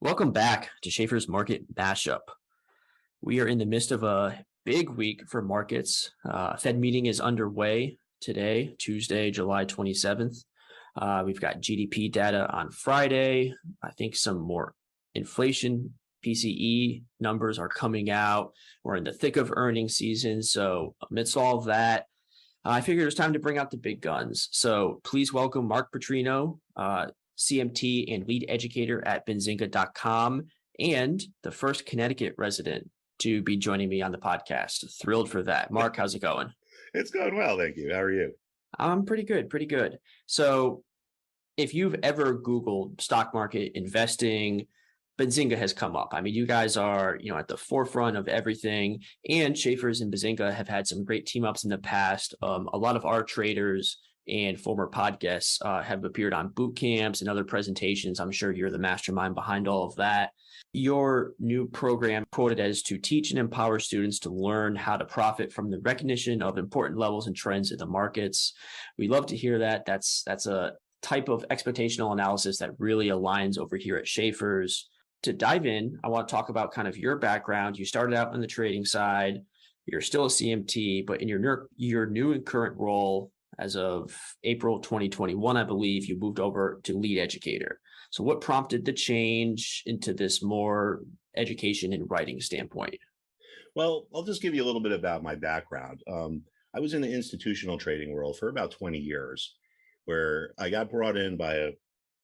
Welcome back to Schaefer's Market Mashup. We are in the midst of a big week for markets. Fed meeting is underway today, Tuesday, July 27th. We've got GDP data on Friday. I think some more inflation, PCE numbers are coming out. We're in the thick of earnings season. So amidst all of that, I figured it was time to bring out the big guns. So please welcome Mark Putrino, CMT and lead educator at Benzinga.com, and the first Connecticut resident to be joining me on the podcast. Thrilled for that. Mark, how's it going? It's going well, thank you. How are you? I'm pretty good. So if you've ever Googled stock market investing, Benzinga has come up. I mean, you guys are, at the forefront of everything, and Schaefer's and Benzinga have had some great team ups in the past. A lot of our traders and former podcasts have appeared on boot camps and other presentations. I'm sure you're the mastermind behind all of that. Your new program quoted as to teach and empower students to learn how to profit from the recognition of important levels and trends in the markets. We love to hear that. That's a type of expectational analysis that really aligns over here at Schaefer's. To dive in, I want to talk about kind of your background. You started out on the trading side. You're still a CMT, but in your new and current role as of April 2021, I believe, you moved over to lead educator. So what prompted the change into this more education and writing standpoint? Well, I'll just give you a little bit about my background. I was in the institutional trading world for about 20 years, where I got brought in by a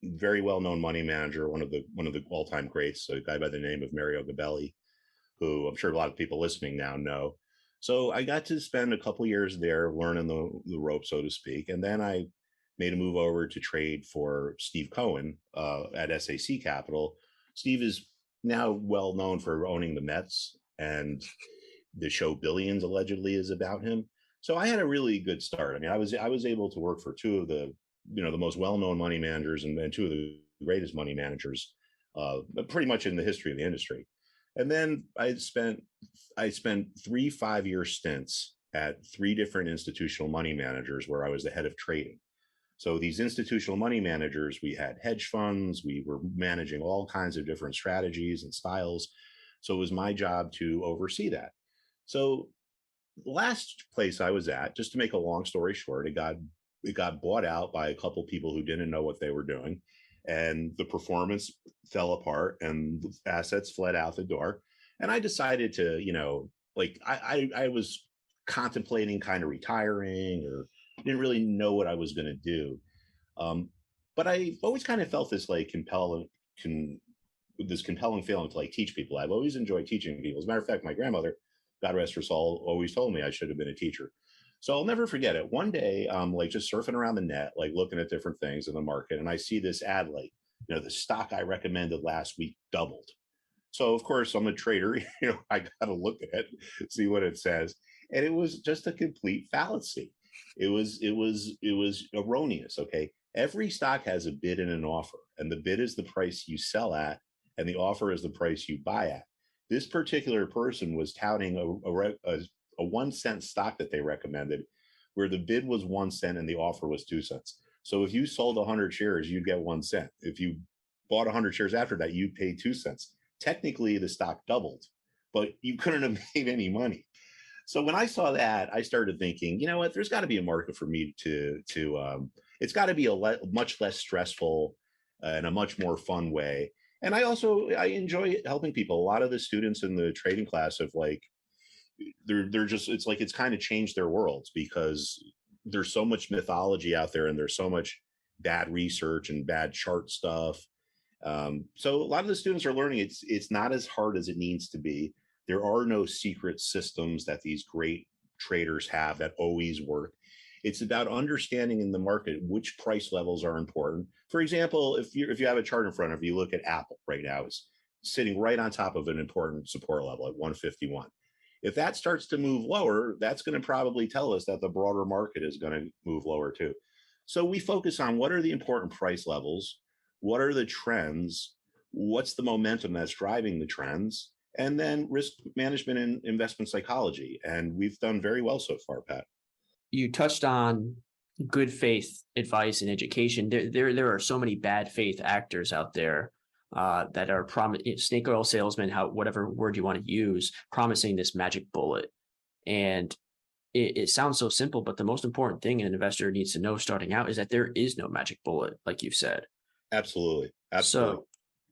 very well-known money manager, one of the all-time greats, a guy by the name of Mario Gabelli, who I'm sure a lot of people listening now know. So I got to spend a couple of years there learning the ropes, so to speak. And then I made a move over to trade for Steve Cohen at SAC Capital. Steve is now well known for owning the Mets, and the show Billions allegedly is about him. So I had a really good start. I mean, I was able to work for two of the most well-known money managers and two of the greatest money managers pretty much in the history of the industry. And then I spent 3 5-year stints at 3 different institutional money managers where I was the head of trading. So these institutional money managers, we had hedge funds, we were managing all kinds of different strategies and styles. So it was my job to oversee that. So the last place I was at, just to make a long story short, it got bought out by a couple people who didn't know what they were doing, and the performance fell apart and assets fled out the door. And I decided to, I was contemplating kind of retiring, or didn't really know what I was going to do. But I always kind of felt this compelling feeling to teach people. I've always enjoyed teaching people. As a matter of fact, my grandmother, God rest her soul, always told me I should have been a teacher. So I'll never forget it. One day, I'm just surfing around the net, looking at different things in the market, and I see this ad, the stock I recommended last week doubled. So of course I'm a trader, I got to look at it, see what it says, and it was just a complete fallacy. It was erroneous. Okay, every stock has a bid and an offer, and the bid is the price you sell at, and the offer is the price you buy at. This particular person was touting a 1 cent stock that they recommended, where the bid was 1 cent and the offer was 2 cents. So if you sold 100 shares, you'd get 1 cent. If you bought 100 shares after that, you paid 2 cents. Technically, the stock doubled, but you couldn't have made any money. So when I saw that, I started thinking, you know what, there's got to be a market for me to it's got to be much less stressful and a much more fun way. And I enjoy helping people. A lot of the students in the trading class have they're just, it's kind of changed their worlds, because there's so much mythology out there and there's so much bad research and bad chart stuff. So a lot of the students are learning it's not as hard as it needs to be. There are no secret systems that these great traders have that always work. It's about understanding in the market which price levels are important. For example, if you have a chart in front of you, look at Apple right now. It's sitting right on top of an important support level at 151. If that starts to move lower, that's going to probably tell us that the broader market is going to move lower too. So we focus on what are the important price levels, what are the trends, what's the momentum that's driving the trends, and then risk management and investment psychology. And we've done very well so far, Pat. you touched on good faith advice and education. There are so many bad faith actors out there that are snake oil salesmen, whatever word you want to use, promising this magic bullet. And it sounds so simple, but the most important thing an investor needs to know starting out is that there is no magic bullet, like you've said. Absolutely. So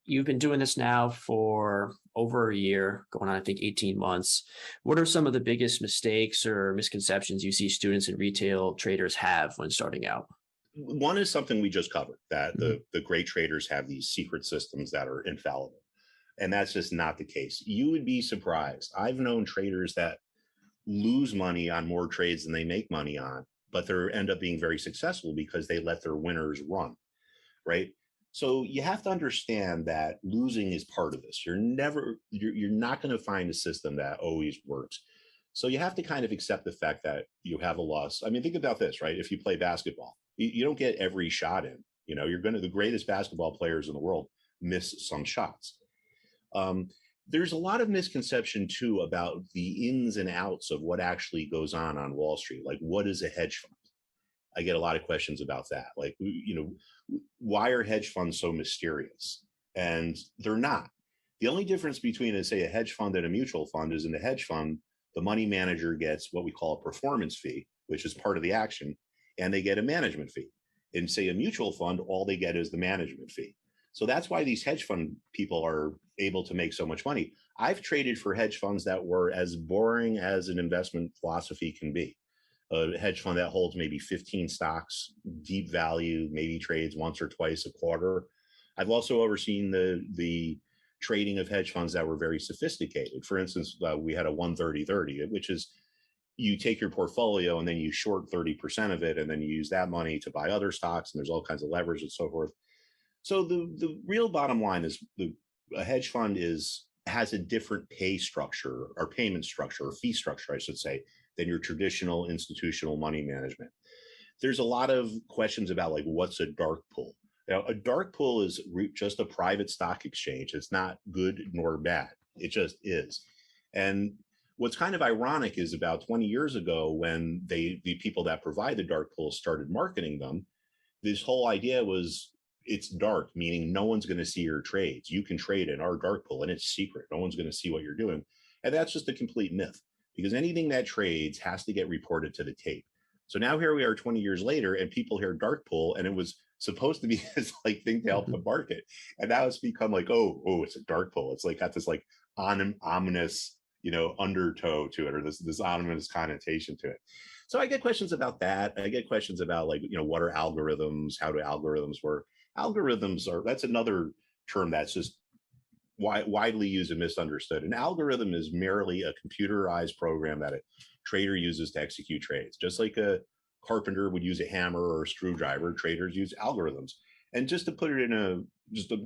you've been doing this now for over a year, going on, I think, 18 months. What are some of the biggest mistakes or misconceptions you see students and retail traders have when starting out? One is something we just covered, that the great traders have these secret systems that are infallible. And that's just not the case. You would be surprised. I've known traders that lose money on more trades than they make money on, but they end up being very successful because they let their winners run, right? So you have to understand that losing is part of this. You're not going to find a system that always works. So you have to kind of accept the fact that you have a loss. I mean, think about this, right? If you play basketball, you don't get every shot in. You know, the greatest basketball players in the world miss some shots. There's a lot of misconception too about the ins and outs of what actually goes on Wall Street. Like, what is a hedge fund? I get a lot of questions about that. Like, you know, why are hedge funds so mysterious? And they're not. The only difference between, say, a hedge fund and a mutual fund is in the hedge fund, the money manager gets what we call a performance fee, which is part of the action, and they get a management fee. In, say, a mutual fund, all they get is the management fee. So that's why these hedge fund people are able to make so much money. I've traded for hedge funds that were as boring as an investment philosophy can be. A hedge fund that holds maybe 15 stocks, deep value, maybe trades once or twice a quarter. I've also overseen the trading of hedge funds that were very sophisticated. For instance, we had a 130-30, which is you take your portfolio and then you short 30% of it, and then you use that money to buy other stocks, and there's all kinds of leverage and so forth. So the real bottom line is a hedge fund has a different pay structure or payment structure or fee structure, I should say, than your traditional institutional money management. There's a lot of questions about, like, what's a dark pool? Now, a dark pool is just a private stock exchange. It's not good nor bad. It just is. And what's kind of ironic is about 20 years ago, when the people that provide the dark pools started marketing them, this whole idea was, it's dark, meaning no one's going to see your trades. You can trade in our dark pool and it's secret. No one's going to see what you're doing. And that's just a complete myth, because anything that trades has to get reported to the tape. So now here we are 20 years later, and people hear dark pool, and it was supposed to be this like thing to help the market. And now it's become like, oh, it's a dark pool. It's like got this like ominous, undertow to it, or this ominous connotation to it. So I get questions about that. I get questions about, like, what are algorithms? How do algorithms work? That's another term that's just widely used and misunderstood. An algorithm is merely a computerized program that a trader uses to execute trades. Just like a carpenter would use a hammer or a screwdriver, traders use algorithms. And just to put it in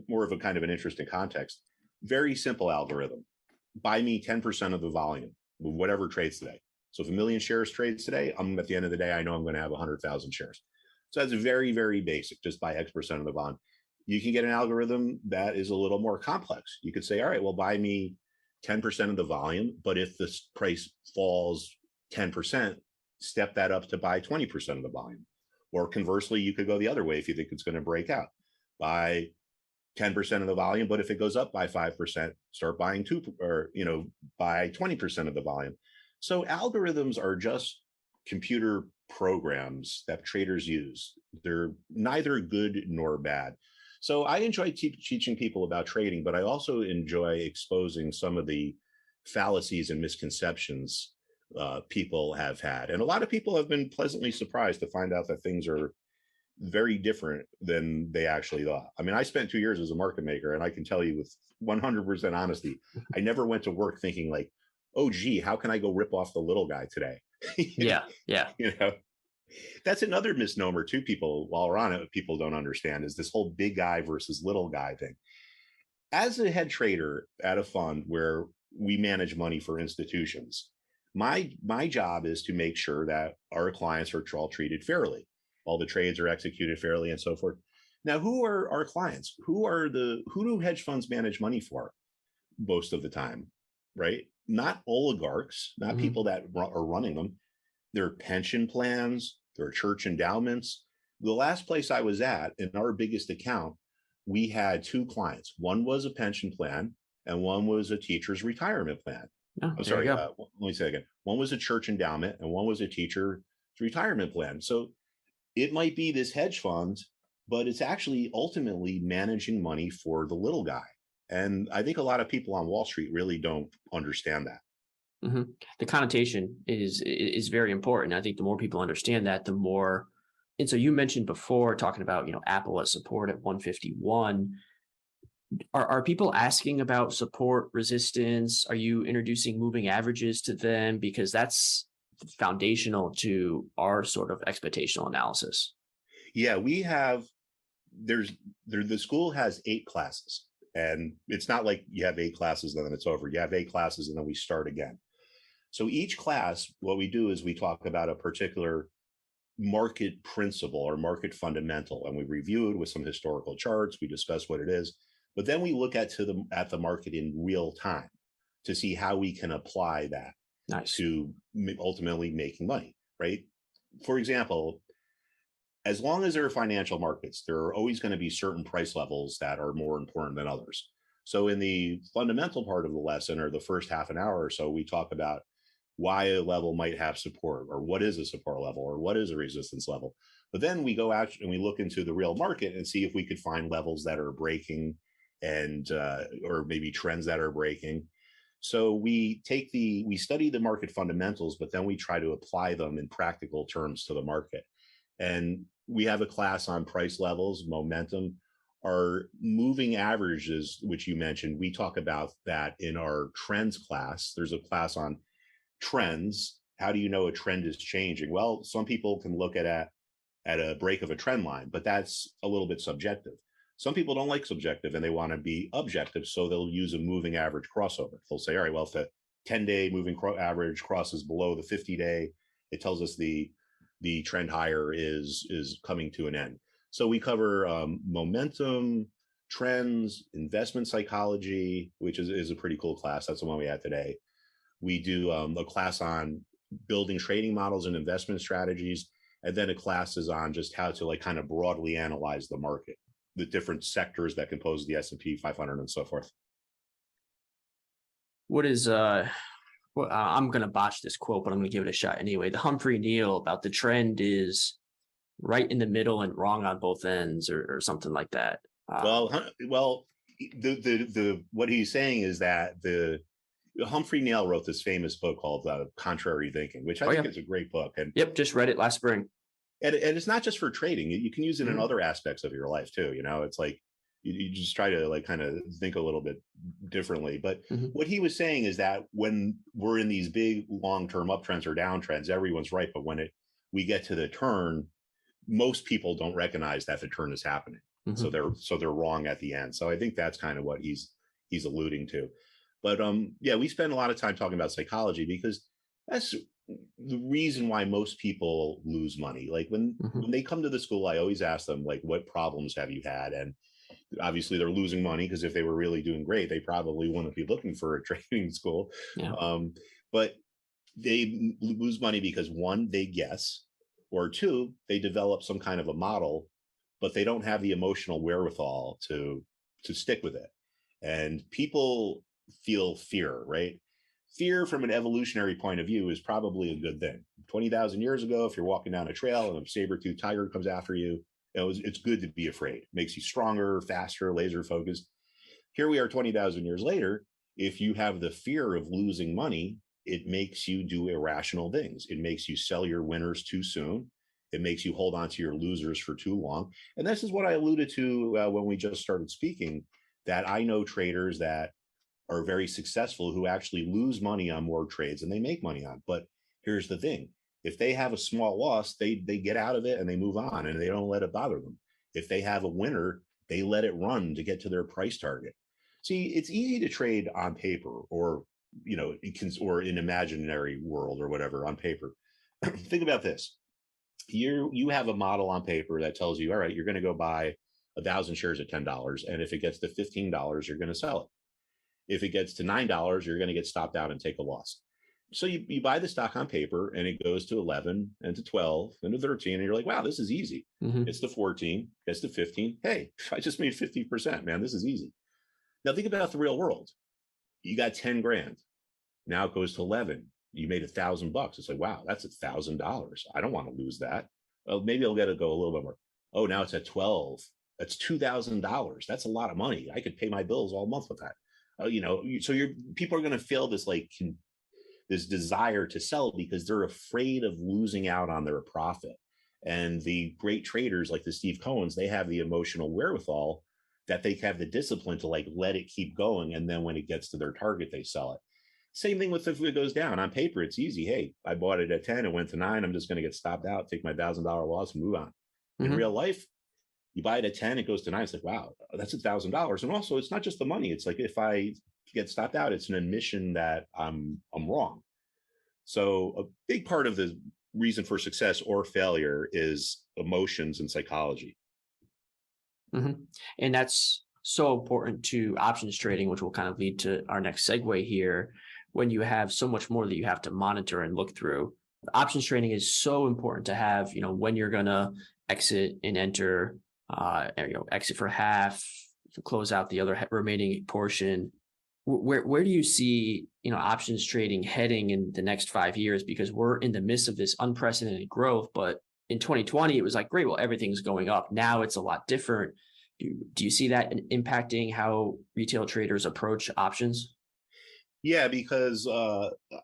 more of a kind of an interesting context, very simple algorithm. Buy me 10% of the volume, whatever trades today. So if 1 million shares trades today, at the end of the day, I know I'm going to have 100,000 shares. So that's very, very basic. Just buy X% of the bond. You can get an algorithm that is a little more complex. You could say, all right, well, buy me 10% of the volume, but if the price falls 10%, step that up to buy 20% of the volume. Or conversely, you could go the other way if you think it's going to break out. Buy 10% of the volume, but if it goes up by 5%, start buying buy 20% of the volume. So algorithms are just computer programs that traders use. They're neither good nor bad. So I enjoy teaching people about trading, but I also enjoy exposing some of the fallacies and misconceptions people have had. And a lot of people have been pleasantly surprised to find out that things are very different than they actually thought. I mean, I spent 2 years as a market maker, and I can tell you with 100% honesty, I never went to work thinking like, oh, gee, how can I go rip off the little guy today? Yeah. That's another misnomer too. While we're on it, people don't understand is this whole big guy versus little guy thing. As a head trader at a fund where we manage money for institutions, my job is to make sure that our clients are all treated fairly. All the trades are executed fairly and so forth. Now, who are our clients? Who do hedge funds manage money for most of the time, right? Not oligarchs, not people that are running them. there are pension plans, there are church endowments. The last place I was at, in our biggest account, we had two clients. One was a pension plan and one was a teacher's retirement plan. Oh, I'm there you sorry, go. let me say again. One was a church endowment and one was a teacher's retirement plan. So it might be this hedge fund, but it's actually ultimately managing money for the little guy. And I think a lot of people on Wall Street really don't understand that. The connotation is very important. I think the more people understand that, the more. And so you mentioned before talking about, Apple as support at 151. Are people asking about support resistance? Are you introducing moving averages to them? Because that's foundational to our sort of expectational analysis. Yeah, we have, the school has 8 classes, and it's not like you have 8 classes and then it's over. You have 8 classes and then we start again. So each class, what we do is we talk about a particular market principle or market fundamental, and we review it with some historical charts. We discuss what it is, but then we look at the market in real time to see how we can apply that to ultimately making money, right? For example, as long as there are financial markets, there are always going to be certain price levels that are more important than others. So in the fundamental part of the lesson, or the first half an hour or so, we talk about why a level might have support, or what is a support level, or what is a resistance level. But then we go out and we look into the real market and see if we could find levels that are breaking, and or maybe trends that are breaking. So we study the market fundamentals, but then we try to apply them in practical terms to the market. And we have a class on price levels, momentum, our moving averages, which you mentioned. We talk about that in our trends class. There's a class on trends. How do you know a trend is changing? Well, some people can look at a break of a trend line, but that's a little bit subjective. Some people don't like subjective and they want to be objective, so they'll use a moving average crossover. They'll say, all right, well, if the 10-day moving average crosses below the 50-day, it tells us the trend higher is coming to an end. So we cover momentum, trends, investment psychology, which is a pretty cool class. That's the one we had today. We do a class on building trading models and investment strategies, and then a class is on just how to kind of broadly analyze the market, the different sectors that compose the S&P 500 and so forth. What is well, I'm going to botch this quote, but I'm going to give it a shot anyway. The Humphrey Neal about the trend is right in the middle and wrong on both ends, or something like that. Well, the what he's saying is that Humphrey Neal wrote this famous book called Contrary Thinking, which I think is a great book. And just read it last spring. And it's not just for trading. You can use it in other aspects of your life too. It's like you just try to kind of think a little bit differently. But what he was saying is that when we're in these big long-term uptrends or downtrends, everyone's right. But when we get to the turn, most people don't recognize that the turn is happening. So they're wrong at the end. So I think that's kind of what he's alluding to. But we spend a lot of time talking about psychology because that's the reason why most people lose money. Like when they come to the school, I always ask them, like, what problems have you had? And obviously they're losing money, because if they were really doing great, they probably wouldn't be looking for a trading school. But they lose money because, one, they guess, or two, they develop some kind of a model, but they don't have the emotional wherewithal to stick with it. And people feel fear, right? Fear from an evolutionary point of view is probably a good thing. 20,000 years ago, if you're walking down a trail and a saber-toothed tiger comes after you, it's good to be afraid. It makes you stronger, faster, laser focused. Here we are 20,000 years later. If you have the fear of losing money, it makes you do irrational things. It makes you sell your winners too soon. It makes you hold on to your losers for too long. And this is what I alluded to when we just started speaking, that I know traders that are very successful who actually lose money on more trades than they make money on. But here's the thing. If they have a small loss, they get out of it and they move on and they don't let it bother them. If they have a winner, they let it run to get to their price target. See, it's easy to trade on paper, or or in imaginary world or whatever on paper. Think about this. You have a model on paper that tells you, all right, you're going to go buy 1,000 shares at $10. And if it gets to $15, you're going to sell it. If it gets to $9, you're going to get stopped out and take a loss. So you buy the stock on paper and it goes to 11 and to 12 and to 13. And you're like, wow, this is easy. Hmm. It's to 14, it's to 15. Hey, I just made 50%, man. This is easy. Now think about the real world. You got 10 grand. Now it goes to 11. You made $1,000. It's like, wow, that's $1,000. I don't want to lose that. Well, maybe I'll get to go a little bit more. Oh, now it's at 12. That's $2,000. That's a lot of money. I could pay my bills all month with that. So people are going to feel this this desire to sell because they're afraid of losing out on their profit. And the great traders like the Steve Cohens, they have the emotional wherewithal that they have the discipline to like let it keep going. And then when it gets to their target, they sell it. Same thing with if it goes down on paper, it's easy. Hey, I bought it at 10, it went to 9. I'm just going to get stopped out, take my $1,000 loss and move on. In Hmm. real life, you buy it at 10, it goes to 9. It's like, wow, that's $1,000. And also it's not just the money. It's like, if I get stopped out, it's an admission that I'm wrong. So a big part of the reason for success or failure is emotions and psychology. Hmm. And that's so important to options trading, which will kind of lead to our next segue here. When you have so much more that you have to monitor and look through, options trading is so important to have, when you're going to exit and enter, exit for half, close out the other remaining portion. Where do you see, options trading heading in the next 5 years? Because we're in the midst of this unprecedented growth, but in 2020, it was like, great, well, everything's going up. Now it's a lot different. Do you see that impacting how retail traders approach options? Yeah, because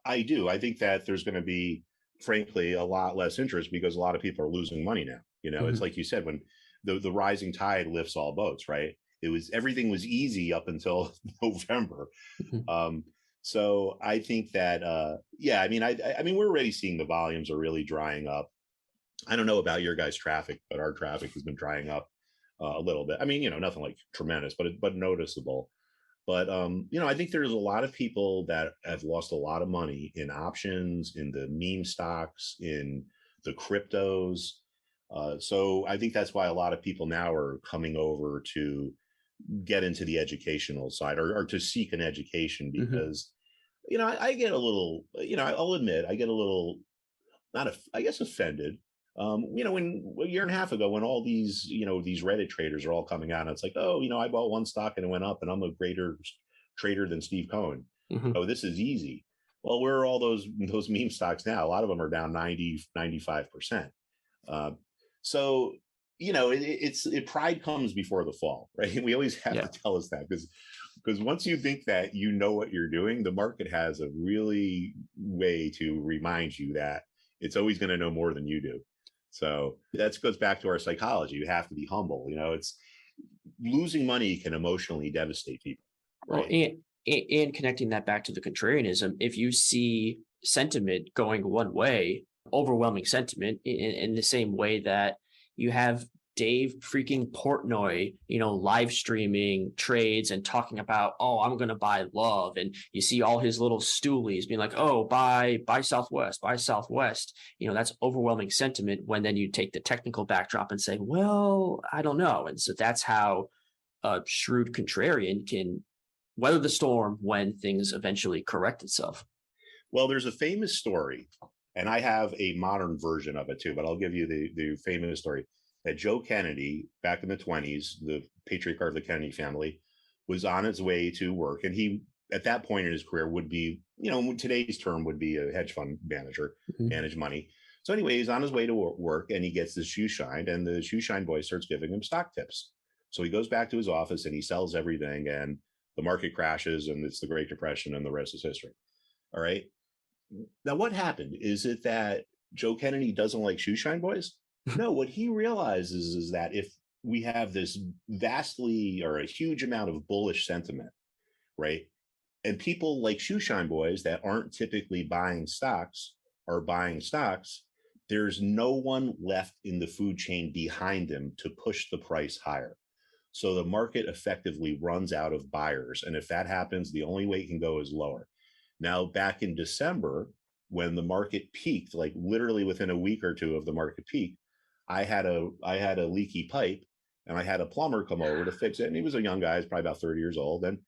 I do. I think that there's going to be, frankly, a lot less interest because a lot of people are losing money now. It's Hmm. like you said, when the rising tide lifts all boats, right? Everything was easy up until November. Hmm. Um, so I think that, yeah, I mean, we're already seeing the volumes are really drying up. I don't know about your guys' traffic, but our traffic has been drying up a little bit. I mean, nothing like tremendous, but noticeable. But I think there's a lot of people that have lost a lot of money in options, in the meme stocks, in the cryptos. So I think that's why a lot of people now are coming over to get into the educational side or to seek an education Hmm. because I get a little, I'll admit I get a little, not I guess offended. When a year and a half ago, when all these, these Reddit traders are all coming out, and it's like, oh, I bought one stock and it went up, and I'm a greater trader than Steve Cohen. Hmm. Oh, this is easy. Well, where are all those meme stocks now? A lot of them are down 95%. Uh, so, pride comes before the fall, right? We always have to Yeah. tell us that because once you think that you know what you're doing, the market has a really way to remind you that it's always going to know more than you do. So that goes back to our psychology. You have to be humble. It's losing money can emotionally devastate people, Well, right? and connecting that back to the contrarianism, if you see sentiment going one way, overwhelming sentiment in the same way that you have Dave freaking Portnoy, live streaming trades and talking about, oh, I'm going to buy love. And you see all his little stoolies being like, oh, buy Southwest, buy Southwest. That's overwhelming sentiment when then you take the technical backdrop and say, well, I don't know. And so that's how a shrewd contrarian can weather the storm when things eventually correct itself. Well, there's a famous story, and I have a modern version of it too, but I'll give you the famous story that Joe Kennedy, back in the 20s, the patriarch of the Kennedy family, was on his way to work. And he, at that point in his career, would be, today's term would be a hedge fund manager, Mhm. manage money. So, anyway, he's on his way to work and he gets this shoe shined, and the shoe shine boy starts giving him stock tips. So he goes back to his office and he sells everything, and the market crashes, and it's the Great Depression, and the rest is history. All right. Now, what happened? Is it that Joe Kennedy doesn't like shoe shine boys? No, what he realizes is that if we have this vastly or a huge amount of bullish sentiment, right? And people like shoe shine boys that aren't typically buying stocks are buying stocks, there's no one left in the food chain behind them to push the price higher. So the market effectively runs out of buyers. And if that happens, the only way it can go is lower. Now, back in December, when the market peaked, like literally within a week or two of the market peak, I had a leaky pipe, and I had a plumber come over to fix it. And he was a young guy, he's probably about 30 years old. And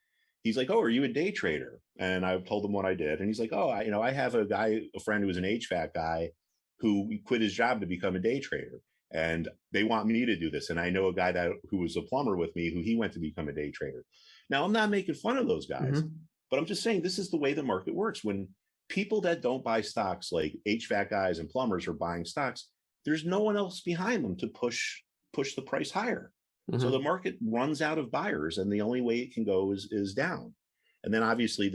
he's like, "Oh, are you a day trader?" And I told him what I did. And he's like, "Oh, I have a friend who was an HVAC guy who quit his job to become a day trader. And they want me to do this. And I know a guy who was a plumber with me who he went to become a day trader." Now, I'm not making fun of those guys, Mhm. but I'm just saying this is the way the market works. When people that don't buy stocks, like HVAC guys and plumbers, are buying stocks, there's no one else behind them to push the price higher. So the Mhm. market runs out of buyers, and the only way it can go is down. And then obviously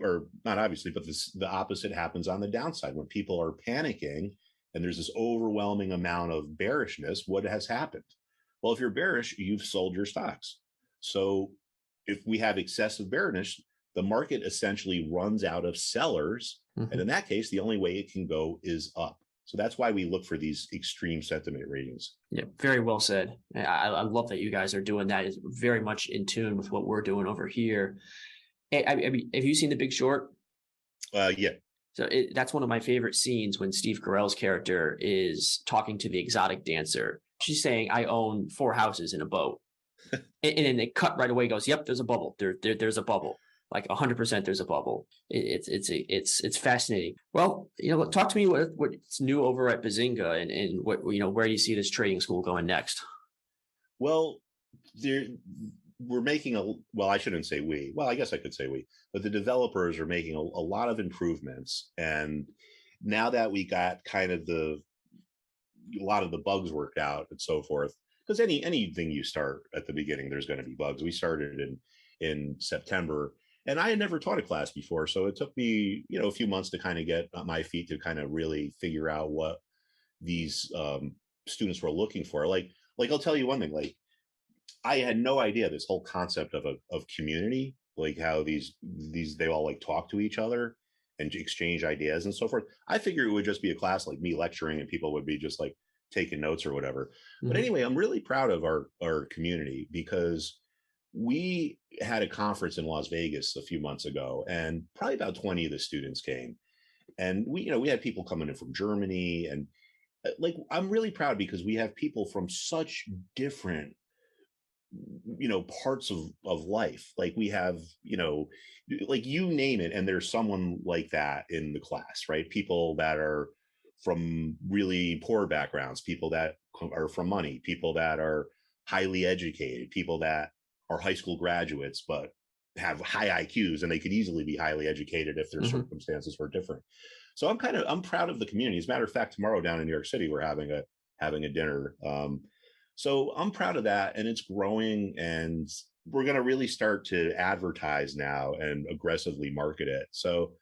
or not obviously, but the opposite happens on the downside when people are panicking and there's this overwhelming amount of bearishness. What has happened? Well, if you're bearish, you've sold your stocks. So if we have excessive bearish, the market essentially runs out of sellers. And in Mhm. that case, the only way it can go is up. So that's why we look for these extreme sentiment ratings. Yeah, very well said. I love that you guys are doing that. It's very much in tune with what we're doing over here. I mean, have you seen The Big Short? Yeah. So that's one of my favorite scenes when Steve Carell's character is talking to the exotic dancer. She's saying, "I own 4 houses in a boat," and then they cut right away. Goes, "Yep, there's a bubble. There's a bubble. Like 100%, there's a bubble." It's fascinating. Well, talk to me what's new over at Bazinga, and what where do you see this trading school going next? Well, there we're making well, I shouldn't say we. Well, I guess I could say we, but the developers are making a lot of improvements. And now that we got kind of a lot of the bugs worked out and so forth, because anything you start at the beginning, there's going to be bugs. We started in September, and I had never taught a class before, so it took me a few months to kind of get on my feet to kind of really figure out what these students were looking for. Like I'll tell you one thing, like I had no idea this whole concept of community, like how these they all like talk to each other and exchange ideas and so forth. I figured it would just be a class like me lecturing and people would be just like taking notes or whatever. But Mhm. anyway, I'm really proud of our community because we had a conference in Las Vegas a few months ago, and probably about 20 of the students came. And we had people coming in from Germany, and like I'm really proud because we have people from such different parts of life. Like we have like you name it, and there's someone like that in the class, right? People that are from really poor backgrounds, people that are from money, people that are highly educated, people that are high school graduates but have high IQs, and they could easily be highly educated if their Mhm. circumstances were different. So I'm proud of the community. As a matter of fact, tomorrow down in New York City, we're having a dinner. So I'm proud of that, and it's growing, and we're going to really start to advertise now and aggressively market it. So,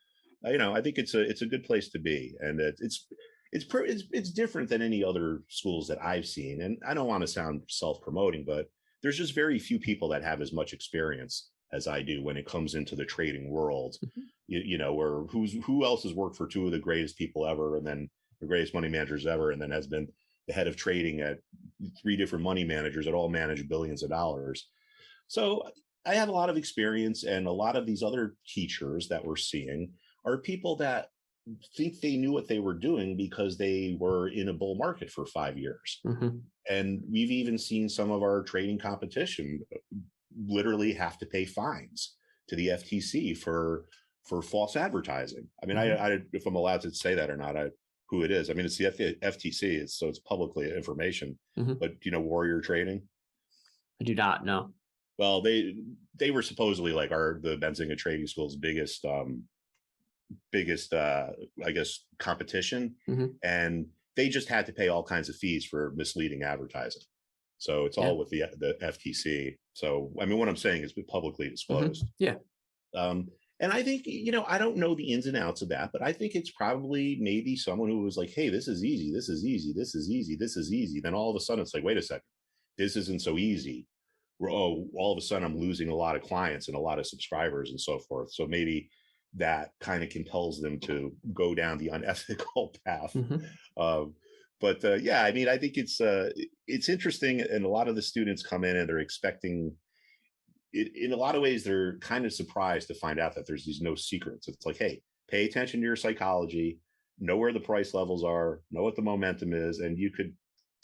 I think it's a good place to be, and it's different than any other schools that I've seen. And I don't want to sound self-promoting, but there's just very few people that have as much experience as I do when it comes into the trading world. Mhm. Where who else has worked for two of the greatest people ever, and then the greatest money managers ever, and then has been the head of trading at three different money managers that all manage billions of dollars. So I have a lot of experience, and a lot of these other teachers that we're seeing are people that think they knew what they were doing because they were in a bull market for 5 years. Mhm. And we've even seen some of our trading competition literally have to pay fines to the FTC for false advertising. I mean, Mhm. if I'm allowed to say that or not, who it is. I mean, it's the FTC, so it's publicly information. Mhm. But Warrior Trading? I do not know. Well, they were supposedly like the Benzinga Trading School's biggest I guess competition, Mhm. and they just had to pay all kinds of fees for misleading advertising. So it's Yeah. all with the FTC. So I mean, what I'm saying is publicly Mhm. disclosed. Yeah. Um, and I think, I don't know the ins and outs of that, but I think it's probably maybe someone who was like, hey, this is easy, this is easy, this is easy, this is easy. Then all of a sudden it's like, wait a second, this isn't so easy. All of a sudden I'm losing a lot of clients and a lot of subscribers and so forth. So maybe that kind of compels them to go down the unethical path. Mhm. Um, but yeah, I mean, I think it's interesting, and a lot of the students come in and they're expecting in a lot of ways, they're kind of surprised to find out that there's these no secrets. It's like, hey, pay attention to your psychology, know where the price levels are, know what the momentum is, and you could,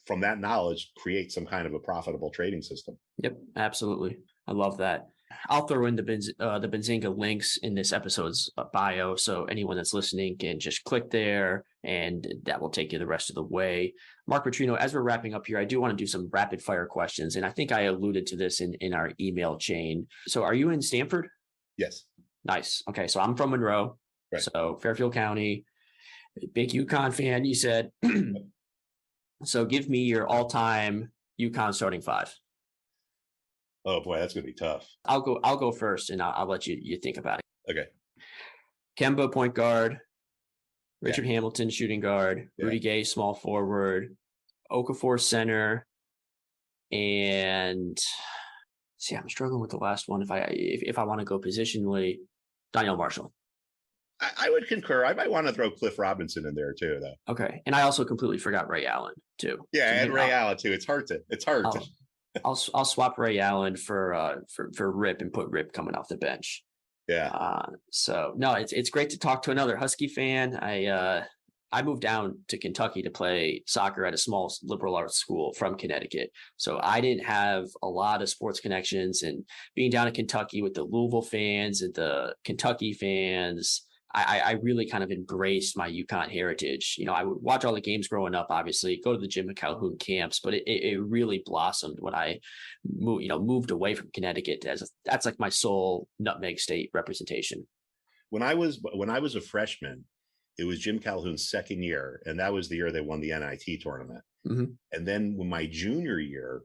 from that knowledge, create some kind of a profitable trading system. Yep. Absolutely. I love that. I'll throw in the Benzinga links in this episode's bio, so anyone that's listening can just click there, and that will take you the rest of the way. Mark Putrino, as we're wrapping up here, I do want to do some rapid fire questions, and I think I alluded to this in our email chain. So, are you in Stamford? Yes. Nice. Okay, so I'm from Monroe, Right. so Fairfield County. Big UConn fan, you said. So, give me your all-time UConn starting five. Oh boy, that's gonna be tough. I'll go first, and I'll let you think about it. Okay. Kemba, point guard. Richard Hamilton, shooting guard. Yeah. Rudy Gay, small forward. Okafor, center. And see, I'm struggling with the last one. If I want to go positionally, Donnell Marshall. I would concur. I might want to throw Cliff Robinson in there too, though. Okay, and I also completely forgot Ray Allen too. Yeah, and Ray Allen too. It's hard to. I'll swap Ray Allen for Rip and put Rip coming off the bench. Yeah. So no, it's great to talk to another Husky fan. I moved down to Kentucky to play soccer at a small liberal arts school from Connecticut. So I didn't have a lot of sports connections, and being down in Kentucky with the Louisville fans and the Kentucky fans, I really kind of embraced my UConn heritage. You know, I would watch all the games growing up, obviously, go to the Jim McCalhoun camps, but it really blossomed when I moved away from Connecticut. That's like my sole Nutmeg State representation. When I was a freshman, it was Jim Calhoun's second year, and that was the year they won the NIT tournament. Mm-hmm. And then when my junior year,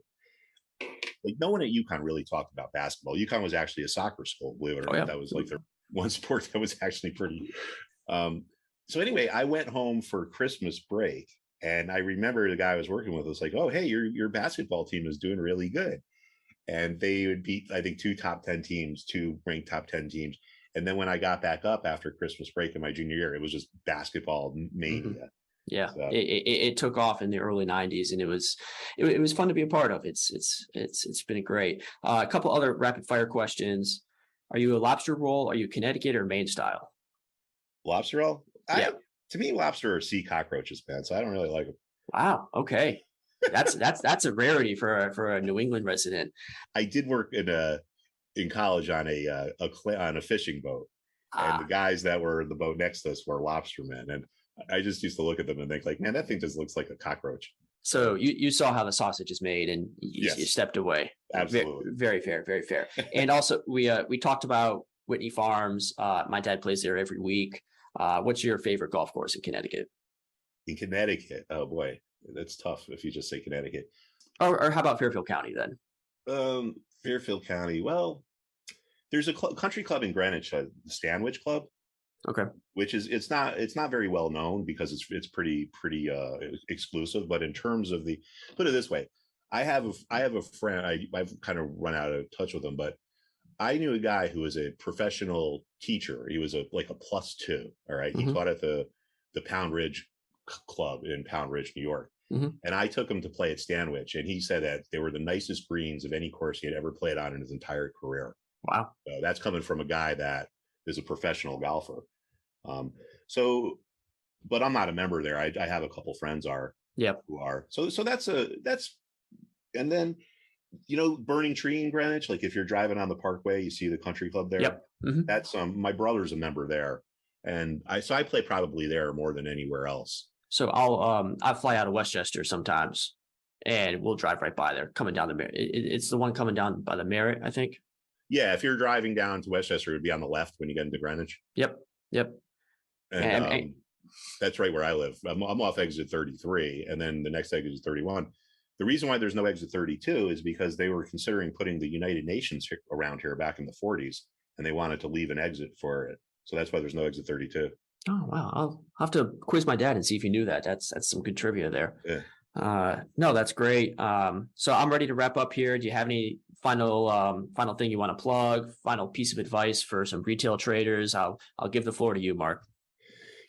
like no one at UConn really talked about basketball. UConn was actually a soccer school, believe it or not. Yeah. That was like their one sport that was actually pretty. So anyway, I went home for Christmas break, and I remember the guy I was working with was like, "Oh, hey, your basketball team is doing really good," and they would beat, I think, two ranked top 10 teams. And then when I got back up after Christmas break in my junior year, it was just basketball mania. Mm-hmm. Yeah, so it took off in the early 90s, and it was fun to be a part of. It's been great. A couple other rapid fire questions. Are you a lobster roll? Are you Connecticut or Maine style? Lobster roll? Yeah. To me, lobster are sea cockroaches, man. So I don't really like them. Wow. Okay. That's a rarity for a New England resident. I did work in college on a fishing boat, and the guys that were in the boat next to us were lobstermen, and I just used to look at them and think, like, man, that thing just looks like a cockroach. So you saw how the sausage is made, and you stepped away. Absolutely. Very fair, very fair. And also, we talked about Whitney Farms. My dad plays there every week. What's your favorite golf course in Connecticut? In Connecticut, oh boy, that's tough if you just say Connecticut. Or how about Fairfield County then? Fairfield County. Well, there's a country club in Greenwich, the Stanwich Club. Okay. Which is it's not very well known because it's pretty exclusive. But in terms of put it this way, I have a friend. I've kind of run out of touch with him, but I knew a guy who was a professional teacher. He was like a +2. All right. Mm-hmm. He taught at the Pound Ridge Club in Pound Ridge, New York. Mm-hmm. And I took him to play at Stanwich, and he said that they were the nicest greens of any course he had ever played on in his entire career. Wow. So that's coming from a guy that is a professional golfer. But I'm not a member there. I have a couple friends who are. So that's and then, Burning Tree in Greenwich, like if you're driving on the Parkway, you see the country club there. Yep. Mm-hmm. That's my brother's a member there. And I play probably there more than anywhere else. So I fly out of Westchester sometimes, and we'll drive right by there coming down the Merritt. It's the one coming down by the Merritt, I think. Yeah, if you're driving down to Westchester, it would be on the left when you get into Greenwich. Yep. And that's right where I live. I'm off exit 33, and then the next exit is 31. The reason why there's no exit 32 is because they were considering putting the United Nations around here back in the 40s, and they wanted to leave an exit for it. So that's why there's no exit 32. Oh, wow. I'll have to quiz my dad and see if he knew that. That's some good trivia there. Yeah. No, that's great. So I'm ready to wrap up here. Do you have any final thing you want to plug? Final piece of advice for some retail traders? I'll give the floor to you, Mark.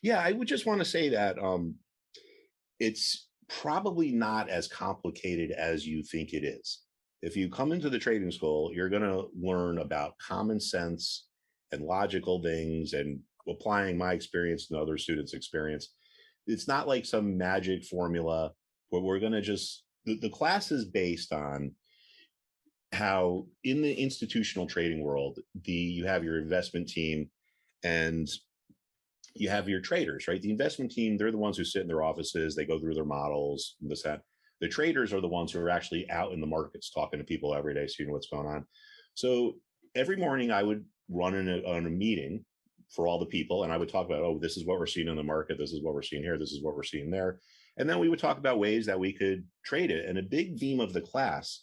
Yeah, I would just want to say that it's probably not as complicated as you think it is. If you come into the trading school, you're going to learn about common sense and logical things, and applying my experience and other students' experience. It's not like some magic formula where we're going to the class is based on how in the institutional trading world, you have your investment team and you have your traders, right? The investment team, they're the ones who sit in their offices, they go through their models, this, that. The traders are the ones who are actually out in the markets talking to people every day, seeing what's going on. So every morning I would run on a meeting for all the people, and I would talk about, oh, this is what we're seeing in the market, this is what we're seeing here, this is what we're seeing there. And then we would talk about ways that we could trade it. And a big theme of the class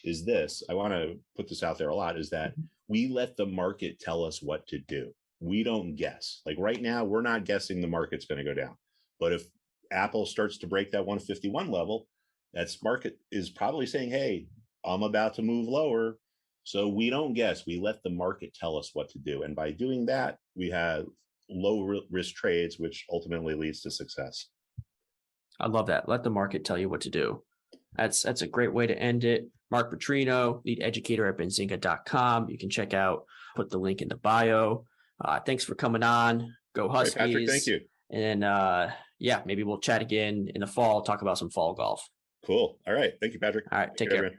is this, I want to put this out there a lot, is that we let the market tell us what to do. We don't guess. Like right now, we're not guessing the market's going to go down. But if Apple starts to break that 151 level, that market is probably saying, hey, I'm about to move lower. So we don't guess. We let the market tell us what to do. And by doing that, we have low risk trades, which ultimately leads to success. I love that. Let the market tell you what to do. That's a great way to end it. Mark Putrino, lead educator at benzinga.com. You can check out, put the link in the bio. Thanks for coming on. Go Huskies. Hey, Patrick, thank you. And yeah, maybe we'll chat again in the fall, talk about some fall golf. Cool. All right. Thank you, Patrick. All right. Take care.